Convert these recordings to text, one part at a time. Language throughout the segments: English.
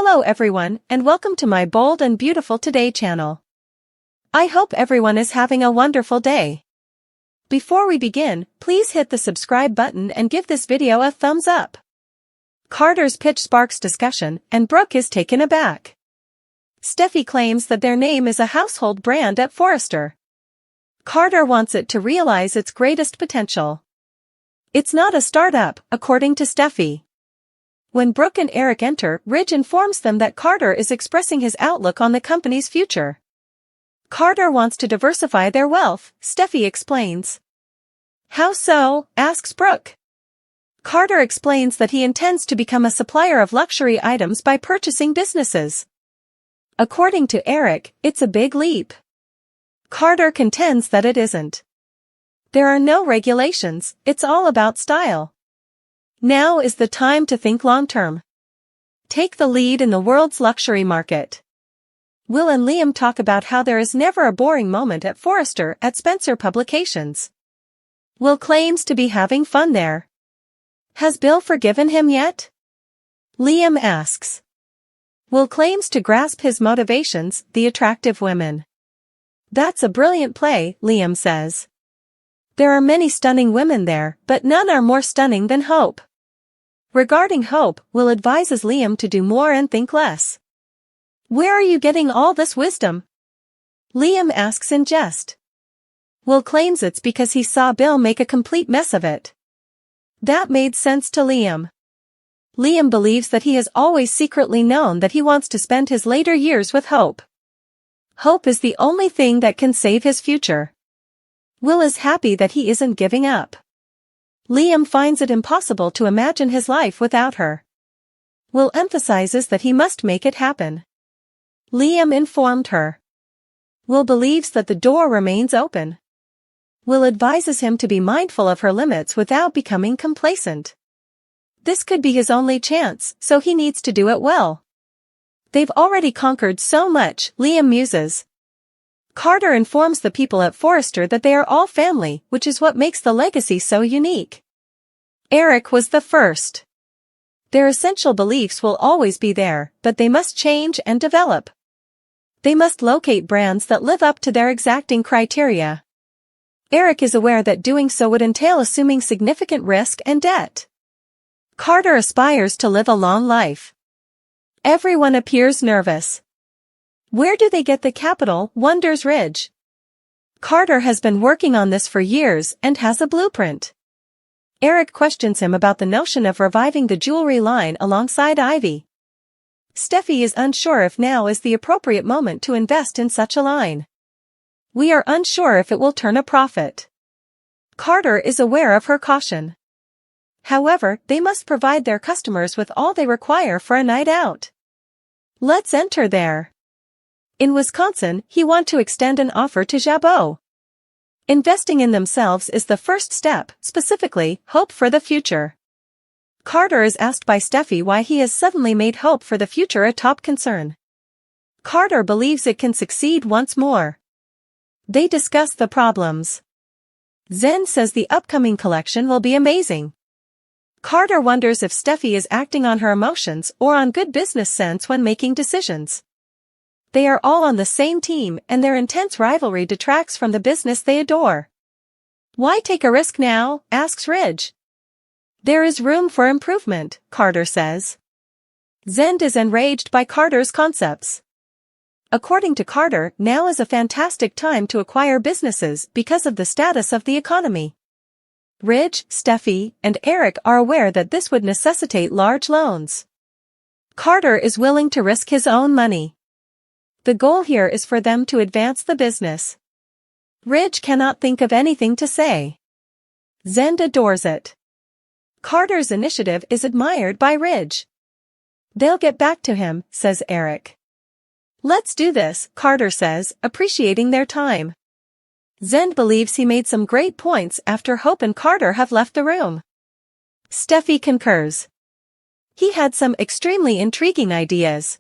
Hello everyone, and welcome to my Bold and Beautiful Today channel. I hope everyone is having a wonderful day. Before we begin, please hit the subscribe button and give this video a thumbs up. Carter's pitch sparks discussion, and Brooke is taken aback. Steffi claims that their name is a household brand at Forrester. Carter wants it to realize its greatest potential. It's not a startup, according to Steffi. When Brooke and Eric enter, Ridge informs them that Carter is expressing his outlook on the company's future. Carter wants to diversify their wealth, Steffi explains. How so? Asks Brooke. Carter explains that he intends to become a supplier of luxury items by purchasing businesses. According to Eric, it's a big leap. Carter contends that it isn't. There are no regulations, it's all about style. Now is the time to think long-term. Take the lead in the world's luxury market. Will and Liam talk about how there is never a boring moment at Forrester at Spencer Publications. Will claims to be having fun there. Has Bill forgiven him yet? Liam asks. Will claims to grasp his motivations, the attractive women. That's a brilliant play, Liam says. There are many stunning women there, but none are more stunning than Hope. Regarding Hope, Will advises Liam to do more and think less. Where are you getting all this wisdom? Liam asks in jest. Will claims it's because he saw Bill make a complete mess of it. That made sense to Liam. Liam believes that he has always secretly known that he wants to spend his later years with Hope. Hope is the only thing that can save his future. Will is happy that he isn't giving up. Liam finds it impossible to imagine his life without her. Will emphasizes that he must make it happen. Liam informed her. Will believes that the door remains open. Will advises him to be mindful of her limits without becoming complacent. This could be his only chance, so he needs to do it well. They've already conquered so much, Liam muses. Carter informs the people at Forrester that they are all family, which is what makes the legacy so unique. Eric was the first. Their essential beliefs will always be there, but they must change and develop. They must locate brands that live up to their exacting criteria. Eric is aware that doing so would entail assuming significant risk and debt. Carter aspires to live a long life. Everyone appears nervous. Where do they get the capital, wonders Ridge. Carter has been working on this for years and has a blueprint. Eric questions him about the notion of reviving the jewelry line alongside Ivy. Steffi is unsure if now is the appropriate moment to invest in such a line. We are unsure if it will turn a profit. Carter is aware of her caution. However, they must provide their customers with all they require for a night out. Let's enter there. In Wisconsin, he wants to extend an offer to Jabot. Investing in themselves is the first step, specifically, hope for the future. Carter is asked by Steffi why he has suddenly made hope for the future a top concern. Carter believes it can succeed once more. They discuss the problems. Zen says the upcoming collection will be amazing. Carter wonders if Steffi is acting on her emotions or on good business sense when making decisions. They are all on the same team and their intense rivalry detracts from the business they adore. Why take a risk now? Asks Ridge. There is room for improvement, Carter says. Zend is enraged by Carter's concepts. According to Carter, now is a fantastic time to acquire businesses because of the status of the economy. Ridge, Steffi, and Eric are aware that this would necessitate large loans. Carter is willing to risk his own money. The goal here is for them to advance the business. Ridge cannot think of anything to say. Zend adores it. Carter's initiative is admired by Ridge. They'll get back to him, says Eric. Let's do this, Carter says, appreciating their time. Zend believes he made some great points after Hope and Carter have left the room. Steffi concurs. He had some extremely intriguing ideas.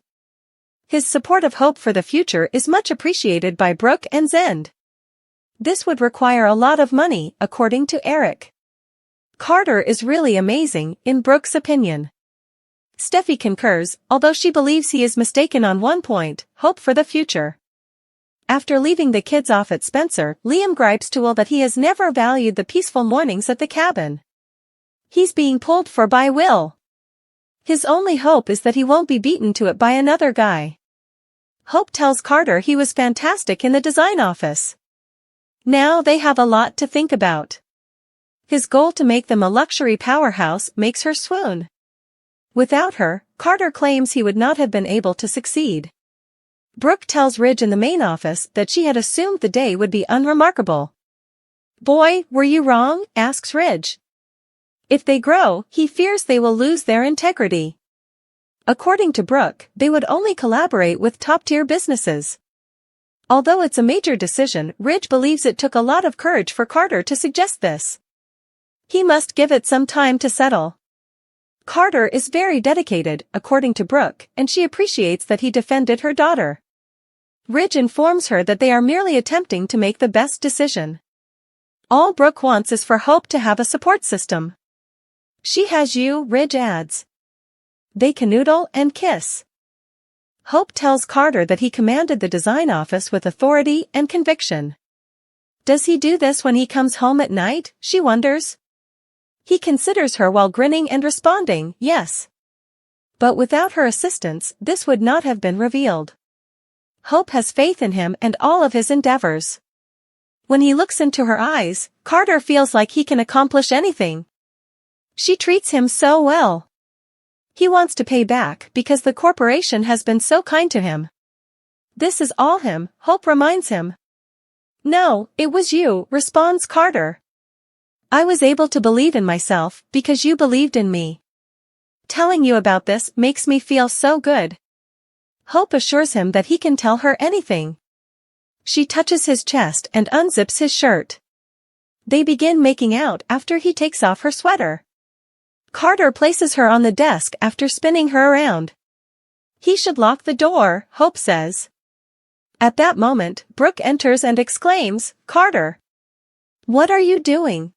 His support of hope for the future is much appreciated by Brooke and Zend. This would require a lot of money, according to Eric. Carter is really amazing, in Brooke's opinion. Steffi concurs, although she believes he is mistaken on one point: hope for the future. After leaving the kids off at Spencer, Liam gripes to Will that he has never valued the peaceful mornings at the cabin. He's being pulled for by Will. His only hope is that he won't be beaten to it by another guy. Hope tells Carter he was fantastic in the design office. Now they have a lot to think about. His goal to make them a luxury powerhouse makes her swoon. Without her, Carter claims he would not have been able to succeed. Brooke tells Ridge in the main office that she had assumed the day would be unremarkable. "Boy, were you wrong?" asks Ridge. If they grow, he fears they will lose their integrity. According to Brooke, they would only collaborate with top-tier businesses. Although it's a major decision, Ridge believes it took a lot of courage for Carter to suggest this. He must give it some time to settle. Carter is very dedicated, according to Brooke, and she appreciates that he defended her daughter. Ridge informs her that they are merely attempting to make the best decision. All Brooke wants is for Hope to have a support system. "She has you," Ridge adds. They canoodle and kiss. Hope tells Carter that he commanded the design office with authority and conviction. Does he do this when he comes home at night, she wonders. He considers her while grinning and responding, yes. But without her assistance, this would not have been revealed. Hope has faith in him and all of his endeavors. When he looks into her eyes, Carter feels like he can accomplish anything. She treats him so well. He wants to pay back because the corporation has been so kind to him. This is all him, Hope reminds him. "No, it was you," responds Carter. "I was able to believe in myself because you believed in me. Telling you about this makes me feel so good." Hope assures him that he can tell her anything. She touches his chest and unzips his shirt. They begin making out after he takes off her sweater. Carter places her on the desk after spinning her around. "He should lock the door," Hope says. At that moment, Brooke enters and exclaims, "Carter! What are you doing?"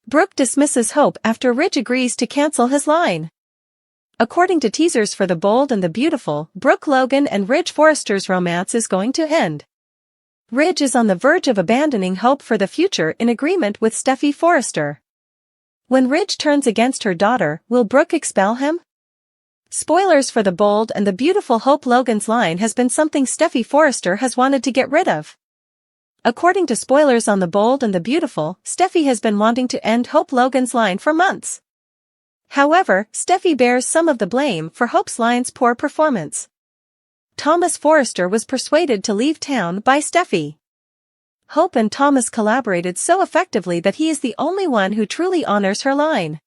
Brooke dismisses Hope after Ridge agrees to cancel his line. According to teasers for The Bold and the Beautiful, Brooke Logan and Ridge Forrester's romance is going to end. Ridge is on the verge of abandoning Hope for the future in agreement with Steffi Forrester. When Ridge turns against her daughter, will Brooke expel him? Spoilers for The Bold and the Beautiful. Hope Logan's line has been something Steffi Forrester has wanted to get rid of. According to spoilers on The Bold and the Beautiful, Steffi has been wanting to end Hope Logan's line for months. However, Steffi bears some of the blame for Hope's line's poor performance. Thomas Forrester was persuaded to leave town by Steffi. Hope and Thomas collaborated so effectively that he is the only one who truly honors her line.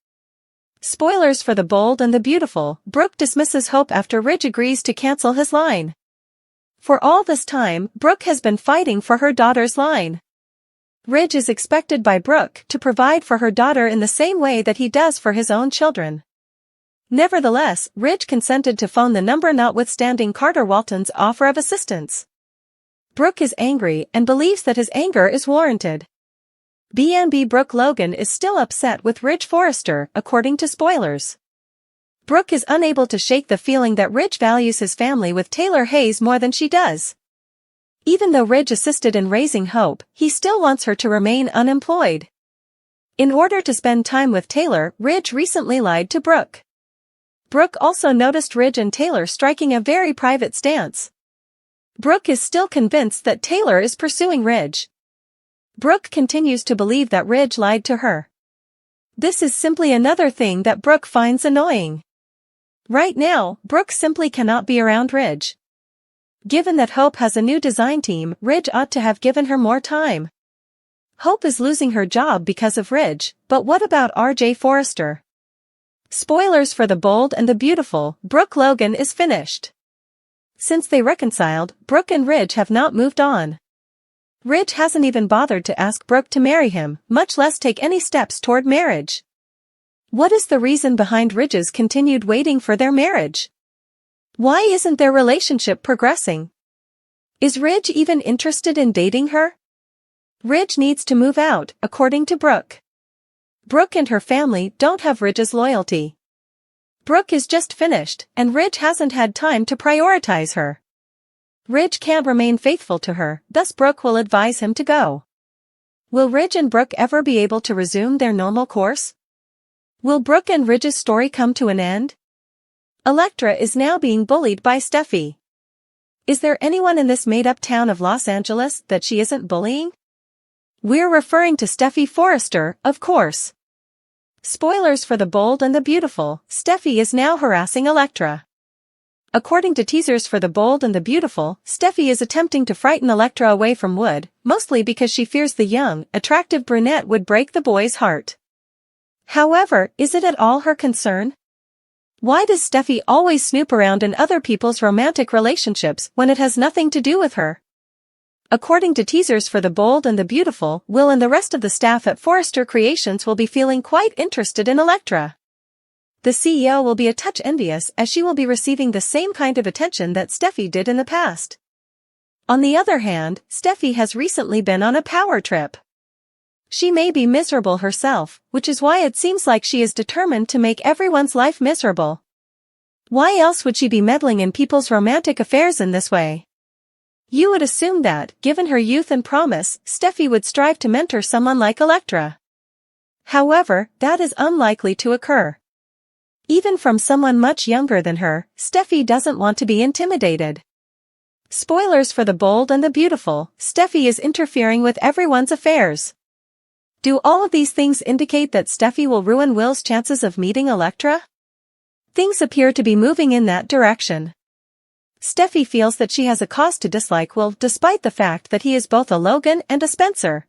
Spoilers for The Bold and the Beautiful, Brooke dismisses Hope after Ridge agrees to cancel his line. For all this time, Brooke has been fighting for her daughter's line. Ridge is expected by Brooke to provide for her daughter in the same way that he does for his own children. Nevertheless, Ridge consented to phone the number notwithstanding Carter Walton's offer of assistance. Brooke is angry and believes that his anger is warranted. B&B Brooke Logan is still upset with Ridge Forrester, according to spoilers. Brooke is unable to shake the feeling that Ridge values his family with Taylor Hayes more than she does. Even though Ridge assisted in raising Hope, he still wants her to remain unemployed. In order to spend time with Taylor, Ridge recently lied to Brooke. Brooke also noticed Ridge and Taylor striking a very private stance. Brooke is still convinced that Taylor is pursuing Ridge. Brooke continues to believe that Ridge lied to her. This is simply another thing that Brooke finds annoying. Right now, Brooke simply cannot be around Ridge. Given that Hope has a new design team, Ridge ought to have given her more time. Hope is losing her job because of Ridge, but what about RJ Forrester? Spoilers for The Bold and the Beautiful, Brooke Logan is finished. Since they reconciled, Brooke and Ridge have not moved on. Ridge hasn't even bothered to ask Brooke to marry him, much less take any steps toward marriage. What is the reason behind Ridge's continued waiting for their marriage? Why isn't their relationship progressing? Is Ridge even interested in dating her? Ridge needs to move out, according to Brooke. Brooke and her family don't have Ridge's loyalty. Brooke is just finished, and Ridge hasn't had time to prioritize her. Ridge can't remain faithful to her, thus Brooke will advise him to go. Will Ridge and Brooke ever be able to resume their normal course? Will Brooke and Ridge's story come to an end? Elektra is now being bullied by Steffi. Is there anyone in this made-up town of Los Angeles that she isn't bullying? We're referring to Steffi Forrester, of course. Spoilers for The Bold and the Beautiful, Steffi is now harassing Elektra. According to teasers for The Bold and the Beautiful, Steffi is attempting to frighten Elektra away from Wood, mostly because she fears the young, attractive brunette would break the boy's heart. However, is it at all her concern? Why does Steffi always snoop around in other people's romantic relationships when it has nothing to do with her? According to teasers for The Bold and the Beautiful, Will and the rest of the staff at Forrester Creations will be feeling quite interested in Elektra. The CEO will be a touch envious as she will be receiving the same kind of attention that Steffi did in the past. On the other hand, Steffi has recently been on a power trip. She may be miserable herself, which is why it seems like she is determined to make everyone's life miserable. Why else would she be meddling in people's romantic affairs in this way? You would assume that, given her youth and promise, Steffi would strive to mentor someone like Elektra. However, that is unlikely to occur. Even from someone much younger than her, Steffi doesn't want to be intimidated. Spoilers for The Bold and the Beautiful, Steffi is interfering with everyone's affairs. Do all of these things indicate that Steffi will ruin Will's chances of meeting Elektra? Things appear to be moving in that direction. Steffi feels that she has a cause to dislike Will despite the fact that he is both a Logan and a Spencer.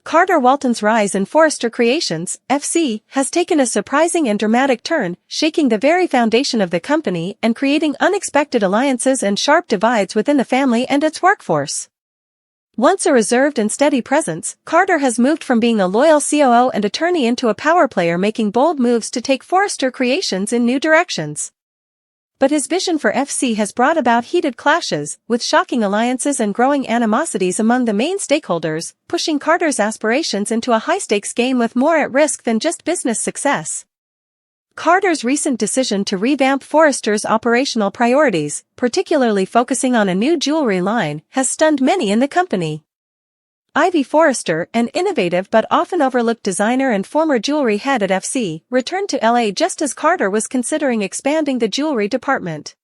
Carter Walton's rise in Forrester Creations, FC, has taken a surprising and dramatic turn, shaking the very foundation of the company and creating unexpected alliances and sharp divides within the family and its workforce. Once a reserved and steady presence, Carter has moved from being a loyal COO and attorney into a power player making bold moves to take Forrester Creations in new directions. But his vision for FC has brought about heated clashes, with shocking alliances and growing animosities among the main stakeholders, pushing Carter's aspirations into a high-stakes game with more at risk than just business success. Carter's recent decision to revamp Forrester's operational priorities, particularly focusing on a new jewelry line, has stunned many in the company. Ivy Forrester, an innovative but often overlooked designer and former jewelry head at FC, returned to LA just as Carter was considering expanding the jewelry department.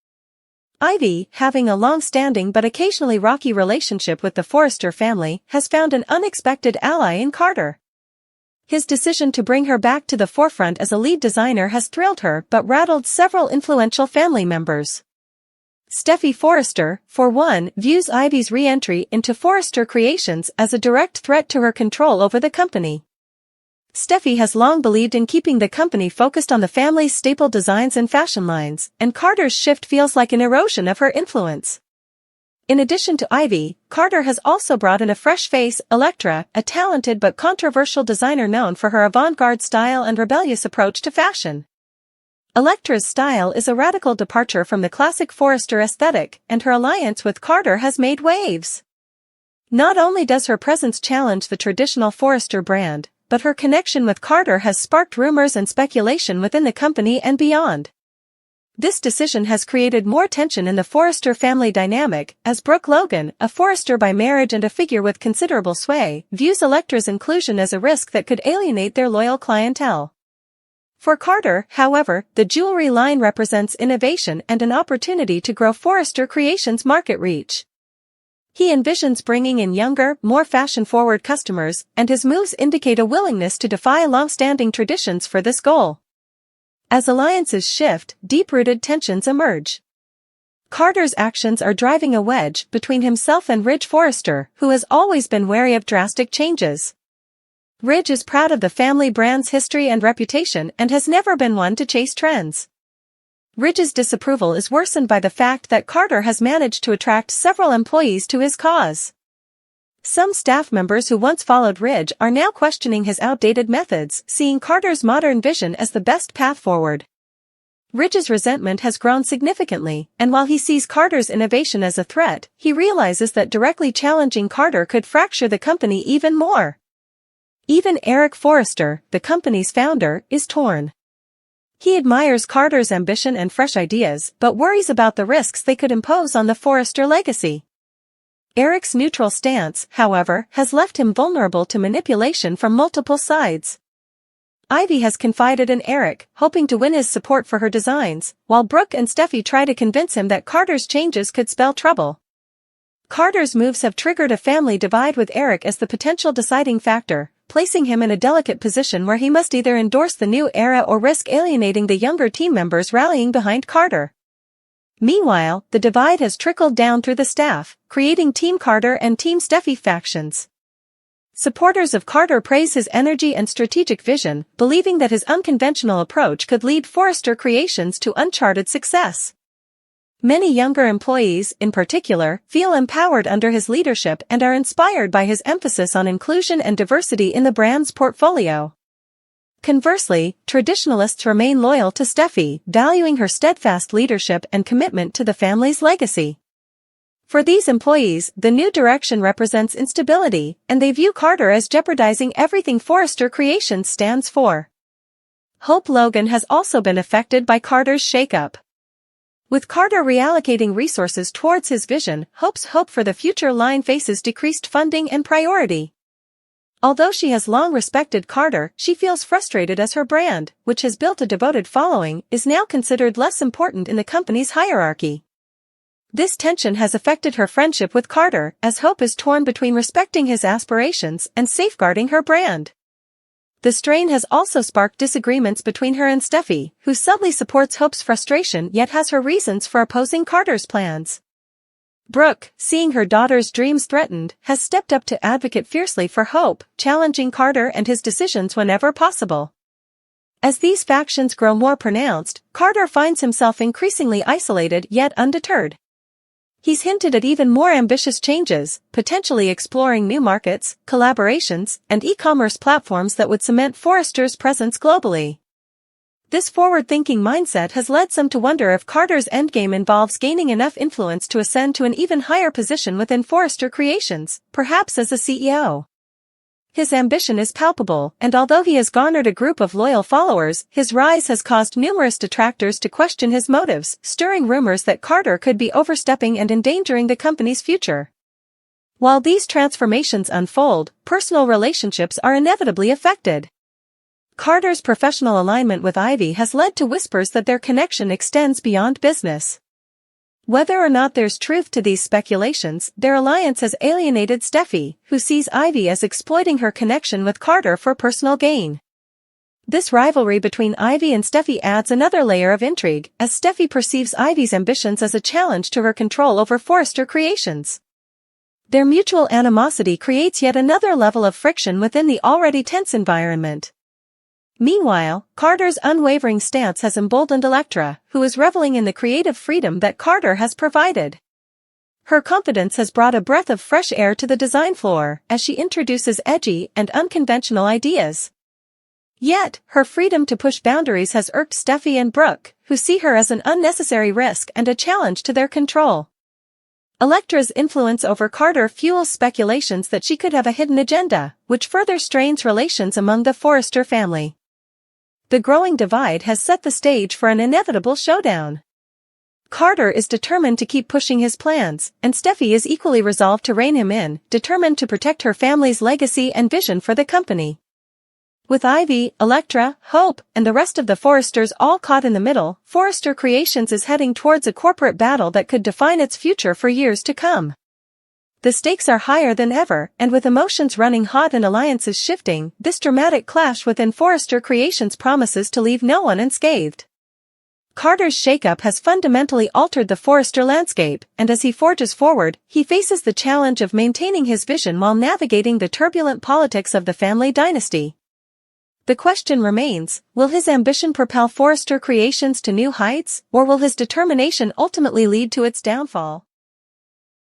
Ivy, having a long-standing but occasionally rocky relationship with the Forrester family, has found an unexpected ally in Carter. His decision to bring her back to the forefront as a lead designer has thrilled her but rattled several influential family members. Steffi Forrester, for one, views Ivy's re-entry into Forrester Creations as a direct threat to her control over the company. Steffi has long believed in keeping the company focused on the family's staple designs and fashion lines, and Carter's shift feels like an erosion of her influence. In addition to Ivy, Carter has also brought in a fresh face, Elektra, a talented but controversial designer known for her avant-garde style and rebellious approach to fashion. Elektra's style is a radical departure from the classic Forrester aesthetic, and her alliance with Carter has made waves. Not only does her presence challenge the traditional Forrester brand, but her connection with Carter has sparked rumors and speculation within the company and beyond. This decision has created more tension in the Forrester family dynamic, as Brooke Logan, a Forrester by marriage and a figure with considerable sway, views Elektra's inclusion as a risk that could alienate their loyal clientele. For Carter, however, the jewelry line represents innovation and an opportunity to grow Forrester Creations' market reach. He envisions bringing in younger, more fashion-forward customers, and his moves indicate a willingness to defy long-standing traditions for this goal. As alliances shift, deep-rooted tensions emerge. Carter's actions are driving a wedge between himself and Ridge Forrester, who has always been wary of drastic changes. Ridge is proud of the family brand's history and reputation and has never been one to chase trends. Ridge's disapproval is worsened by the fact that Carter has managed to attract several employees to his cause. Some staff members who once followed Ridge are now questioning his outdated methods, seeing Carter's modern vision as the best path forward. Ridge's resentment has grown significantly, and while he sees Carter's innovation as a threat, he realizes that directly challenging Carter could fracture the company even more. Even Eric Forrester, the company's founder, is torn. He admires Carter's ambition and fresh ideas but worries about the risks they could impose on the Forrester legacy. Eric's neutral stance, however, has left him vulnerable to manipulation from multiple sides. Ivy has confided in Eric, hoping to win his support for her designs, while Brooke and Steffi try to convince him that Carter's changes could spell trouble. Carter's moves have triggered a family divide with Eric as the potential deciding factor, placing him in a delicate position where he must either endorse the new era or risk alienating the younger team members rallying behind Carter. Meanwhile, the divide has trickled down through the staff, creating Team Carter and Team Steffi factions. Supporters of Carter praise his energy and strategic vision, believing that his unconventional approach could lead Forrester Creations to uncharted success. Many younger employees, in particular, feel empowered under his leadership and are inspired by his emphasis on inclusion and diversity in the brand's portfolio. Conversely, traditionalists remain loyal to Steffi, valuing her steadfast leadership and commitment to the family's legacy. For these employees, the new direction represents instability, and they view Carter as jeopardizing everything Forrester Creations stands for. Hope Logan has also been affected by Carter's shakeup. With Carter reallocating resources towards his vision, Hope's hope for the future line faces decreased funding and priority. Although she has long respected Carter, she feels frustrated as her brand, which has built a devoted following, is now considered less important in the company's hierarchy. This tension has affected her friendship with Carter, as Hope is torn between respecting his aspirations and safeguarding her brand. The strain has also sparked disagreements between her and Steffi, who subtly supports Hope's frustration yet has her reasons for opposing Carter's plans. Brooke, seeing her daughter's dreams threatened, has stepped up to advocate fiercely for Hope, challenging Carter and his decisions whenever possible. As these factions grow more pronounced, Carter finds himself increasingly isolated yet undeterred. He's hinted at even more ambitious changes, potentially exploring new markets, collaborations, and e-commerce platforms that would cement Forrester's presence globally. This forward-thinking mindset has led some to wonder if Carter's endgame involves gaining enough influence to ascend to an even higher position within Forrester Creations, perhaps as a CEO. His ambition is palpable, and although he has garnered a group of loyal followers, his rise has caused numerous detractors to question his motives, stirring rumors that Carter could be overstepping and endangering the company's future. While these transformations unfold, personal relationships are inevitably affected. Carter's professional alignment with Ivy has led to whispers that their connection extends beyond business. Whether or not there's truth to these speculations, their alliance has alienated Steffi, who sees Ivy as exploiting her connection with Carter for personal gain. This rivalry between Ivy and Steffi adds another layer of intrigue, as Steffi perceives Ivy's ambitions as a challenge to her control over Forrester Creations. Their mutual animosity creates yet another level of friction within the already tense environment. Meanwhile, Carter's unwavering stance has emboldened Elektra, who is reveling in the creative freedom that Carter has provided. Her confidence has brought a breath of fresh air to the design floor, as she introduces edgy and unconventional ideas. Yet, her freedom to push boundaries has irked Steffi and Brooke, who see her as an unnecessary risk and a challenge to their control. Elektra's influence over Carter fuels speculations that she could have a hidden agenda, which further strains relations among the Forrester family. The growing divide has set the stage for an inevitable showdown. Carter is determined to keep pushing his plans, and Steffi is equally resolved to rein him in, determined to protect her family's legacy and vision for the company. With Ivy, Elektra, Hope, and the rest of the Forresters all caught in the middle, Forrester Creations is heading towards a corporate battle that could define its future for years to come. The stakes are higher than ever, and with emotions running hot and alliances shifting, this dramatic clash within Forrester Creations promises to leave no one unscathed. Carter's shakeup has fundamentally altered the Forrester landscape, and as he forges forward, he faces the challenge of maintaining his vision while navigating the turbulent politics of the family dynasty. The question remains, will his ambition propel Forrester Creations to new heights, or will his determination ultimately lead to its downfall?